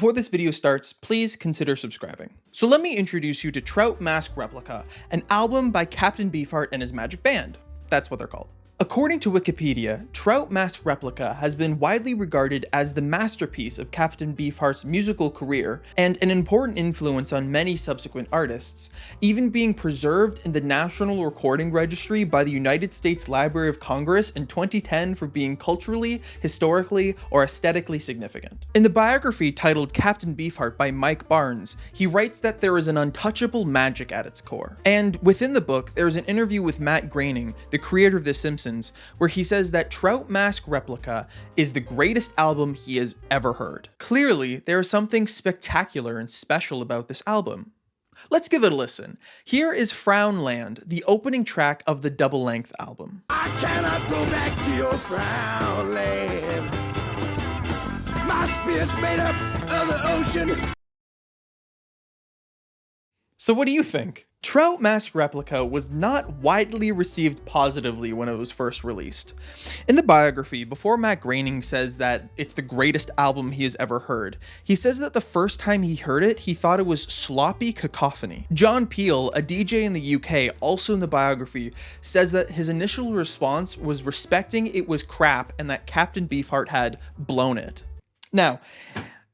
Before this video starts, please consider subscribing. So let me introduce you to Trout Mask Replica, an album by Captain Beefheart and his magic band. That's what they're called. According to Wikipedia, Trout Mask Replica has been widely regarded as the masterpiece of Captain Beefheart's musical career and an important influence on many subsequent artists, even being preserved in the National Recording Registry by the United States Library of Congress in 2010 for being culturally, historically, or aesthetically significant. In the biography titled Captain Beefheart by Mike Barnes, he writes that there is an untouchable magic at its core. And within the book, there is an interview with Matt Groening, the creator of The Simpsons, where he says that Trout Mask Replica is the greatest album he has ever heard. Clearly, there is something spectacular and special about this album. Let's give it a listen. Here is Frownland, the opening track of the double-length album. I cannot go back to your Frownland. My spirit's made up of the ocean. So what do you think? Trout Mask Replica was not widely received positively when it was first released. In the biography, before Matt Groening says that it's the greatest album he has ever heard, he says that the first time he heard it, he thought it was sloppy cacophony. John Peel, a DJ in the UK, also in the biography, says that his initial response was respecting it was crap and that Captain Beefheart had blown it. Now,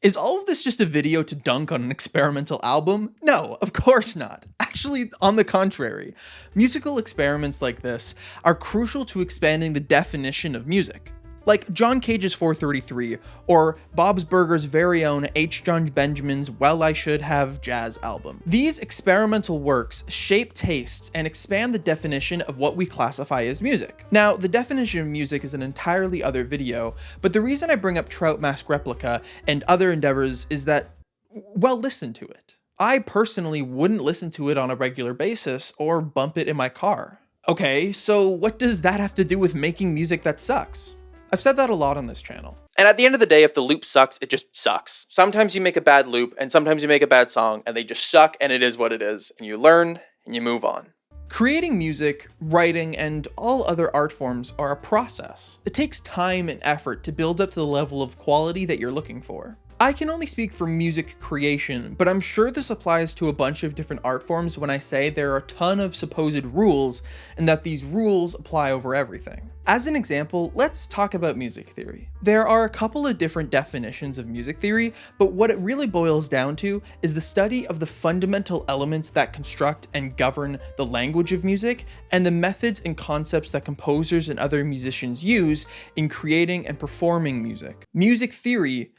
is all of this just a video to dunk on an experimental album? No, of course not. Actually, on the contrary, musical experiments like this are crucial to expanding the definition of music. Like John Cage's 433, or Bob's Burgers' very own H. John Benjamin's Well I Should Have jazz album. These experimental works shape tastes and expand the definition of what we classify as music. Now, the definition of music is an entirely other video, but the reason I bring up Trout Mask Replica and other endeavors is that, well, listen to it. I personally wouldn't listen to it on a regular basis or bump it in my car. Okay, so what does that have to do with making music that sucks? I've said that a lot on this channel. And at the end of the day, if the loop sucks, it just sucks. Sometimes you make a bad loop, and sometimes you make a bad song, and they just suck, and it is what it is. And you learn, and you move on. Creating music, writing, and all other art forms are a process. It takes time and effort to build up to the level of quality that you're looking for. I can only speak for music creation, but I'm sure this applies to a bunch of different art forms when I say there are a ton of supposed rules, and that these rules apply over everything. As an example, let's talk about music theory. There are a couple of different definitions of music theory, but what it really boils down to is the study of the fundamental elements that construct and govern the language of music, and the methods and concepts that composers and other musicians use in creating and performing music. Music theory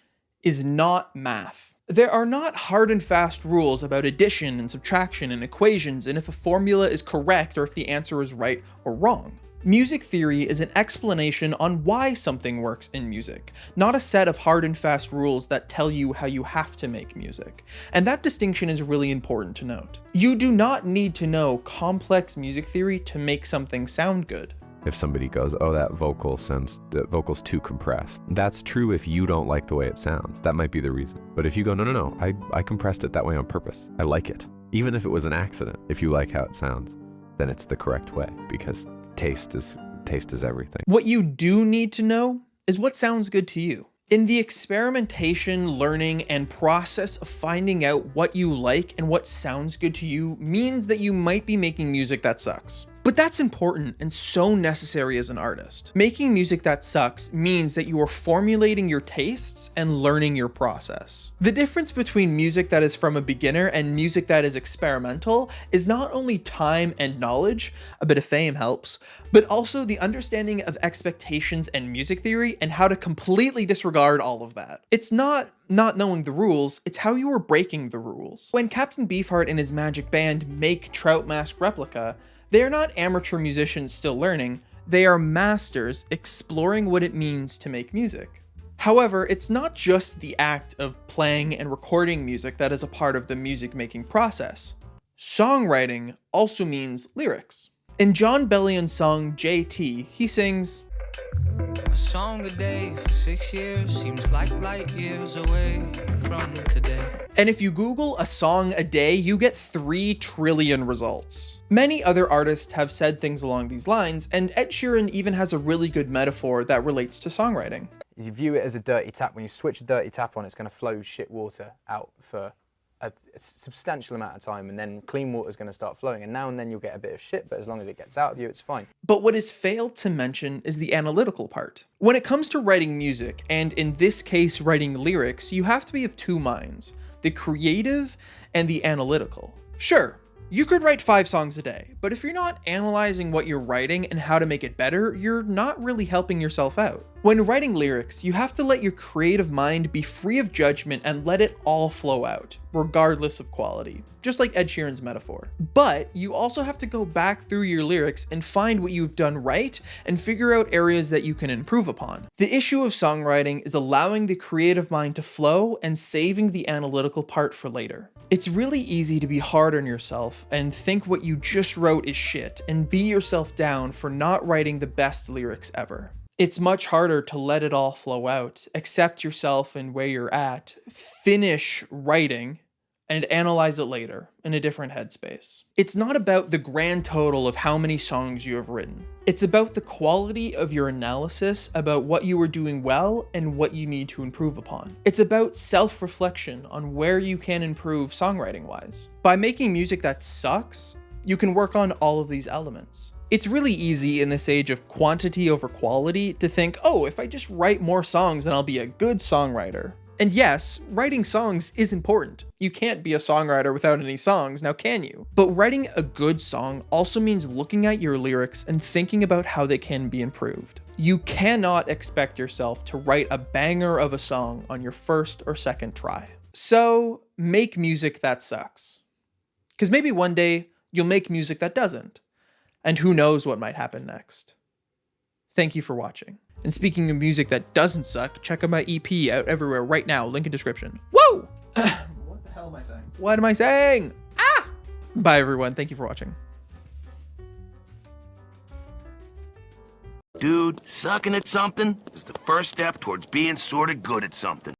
is not math. There are not hard and fast rules about addition and subtraction and equations and if a formula is correct or if the answer is right or wrong. Music theory is an explanation on why something works in music, not a set of hard and fast rules that tell you how you have to make music. And that distinction is really important to note. You do not need to know complex music theory to make something sound good. If somebody goes, oh, that vocal's too compressed. That's true if you don't like the way it sounds. That might be the reason. But if you go, no, I compressed it that way on purpose. I like it. Even if it was an accident, if you like how it sounds, then it's the correct way because taste is everything. What you do need to know is what sounds good to you. In the experimentation, learning, and process of finding out what you like and what sounds good to you means that you might be making music that sucks. But that's important and so necessary as an artist. Making music that sucks means that you are formulating your tastes and learning your process. The difference between music that is from a beginner and music that is experimental is not only time and knowledge, a bit of fame helps, but also the understanding of expectations and music theory and how to completely disregard all of that. It's not knowing the rules, it's how you are breaking the rules. When Captain Beefheart and his magic band make Trout Mask Replica, they are not amateur musicians still learning, they are masters exploring what it means to make music. However, it's not just the act of playing and recording music that is a part of the music making process. Songwriting also means lyrics. In John Bellion's song JT, he sings, "A song a day for 6 years seems like light years away from today." And if you Google a song a day, you get 3 trillion results. Many other artists have said things along these lines, and Ed Sheeran even has a really good metaphor that relates to songwriting. You view it as a dirty tap. When you switch a dirty tap on, it's going to flow shit water out for a substantial amount of time, and then clean water is going to start flowing, and now and then you'll get a bit of shit, but as long as it gets out of you, it's fine. But what is failed to mention is the analytical part. When it comes to writing music, and in this case writing lyrics, you have to be of two minds, the creative and the analytical. Sure, you could write 5 songs a day, but if you're not analyzing what you're writing and how to make it better, you're not really helping yourself out. When writing lyrics, you have to let your creative mind be free of judgment and let it all flow out, regardless of quality, just like Ed Sheeran's metaphor. But you also have to go back through your lyrics and find what you've done right and figure out areas that you can improve upon. The issue of songwriting is allowing the creative mind to flow and saving the analytical part for later. It's really easy to be hard on yourself and think what you just wrote is shit and beat yourself down for not writing the best lyrics ever. It's much harder to let it all flow out, accept yourself and where you're at, finish writing, and analyze it later in a different headspace. It's not about the grand total of how many songs you have written. It's about the quality of your analysis about what you were doing well and what you need to improve upon. It's about self-reflection on where you can improve songwriting-wise. By making music that sucks, you can work on all of these elements. It's really easy in this age of quantity over quality to think, oh, if I just write more songs, then I'll be a good songwriter. And yes, writing songs is important. You can't be a songwriter without any songs, now can you? But writing a good song also means looking at your lyrics and thinking about how they can be improved. You cannot expect yourself to write a banger of a song on your first or second try. So make music that sucks. Because maybe one day you'll make music that doesn't. And who knows what might happen next. Thank you for watching. And speaking of music that doesn't suck, check out my EP out everywhere right now, link in description. Woo! What the hell am I saying? What am I saying? Ah! Bye everyone, thank you for watching. Dude, sucking at something is the first step towards being sorta good at something.